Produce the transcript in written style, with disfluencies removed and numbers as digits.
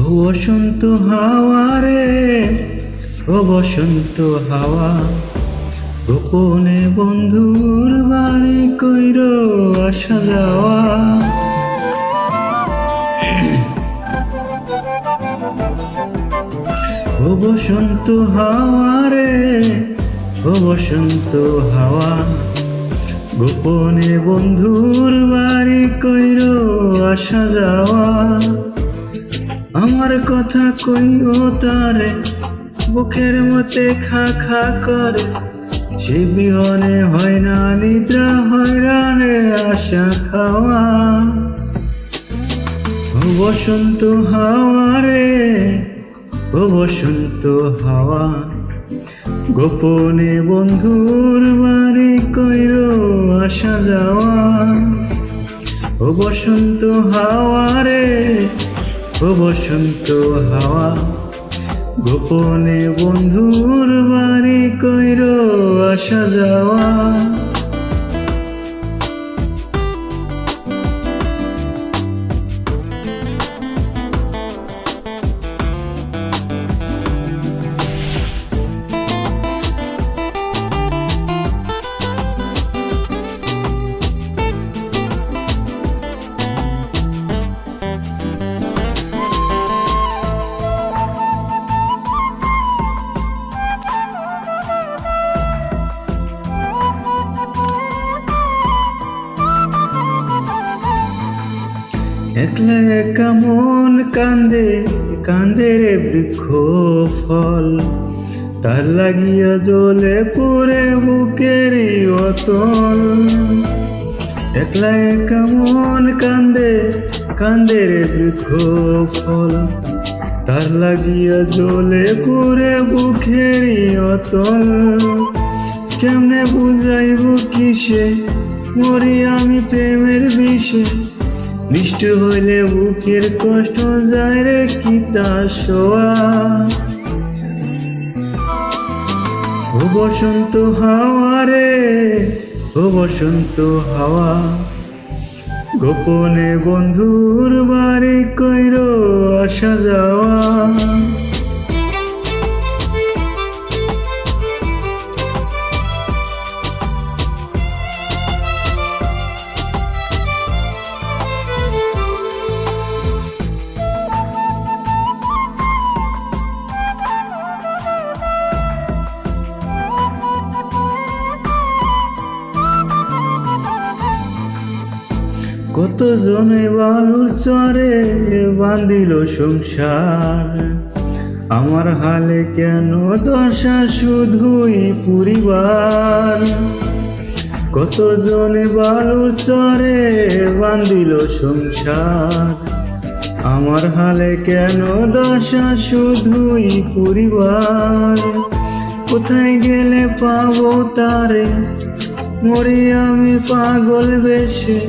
বসন্ত হাওয়া রে, ও বসন্ত হাওয়া, গোপনে বন্ধুর বাড়ি কইর আসা যাওয়া। ও বসন্ত হাওয়া রে, ও বসন্ত হাওয়া, গোপনে বন্ধুর বাড়ি কইর আসা যাওয়া। আমার কথা কইও তারে, বুকের মতে খা খা করে, সে বিহনে হয় না নিদ্রা, হয়রানে আশা খাওয়া। ও বসন্ত হাওয়া রে, ও বসন্ত হাওয়া, গোপনে বন্ধুর বাড়ি কইর আসা যাওয়া। ও বসন্ত হাওয়া রে, ও বসন্ত হাওয়া, গোপনে বন্ধুর বাড়ি কইর আসা যাওয়া। একলা একা মন কান্দে, কান্দে রে বৃক্ষ ফল, তার লাগিয়া জ্বলে পুরে বুকের অতল। একলা একা মন কান্দে, কান্দে রে বৃক্ষ ফল, তার লাগিয়া জ্বলে পুরে বুকের অতল। কেমনে বুঝাইব কিসে মরি আমি প্রেমের বিষে, মিষ্ট হইলে বুকের কষ্ট যায় রে কি তা শোয়া। ও বসন্ত হাওয়া রে, ও বসন্ত হাওয়া, গোপনে বন্ধুর বাড়ি কইর আসা যাওয়া। কত জনে বালুর চরে বাঁধিল সংসার, আমার হালে কেন দশা শুধুই পরিবার। কত জনে বালুর চরে বাঁধিল সংসার, আমার হালে কেন দশা শুধুই পরিবার। কোথায় গেলে পাবো তারে, মরি আমি পাগল বেশে,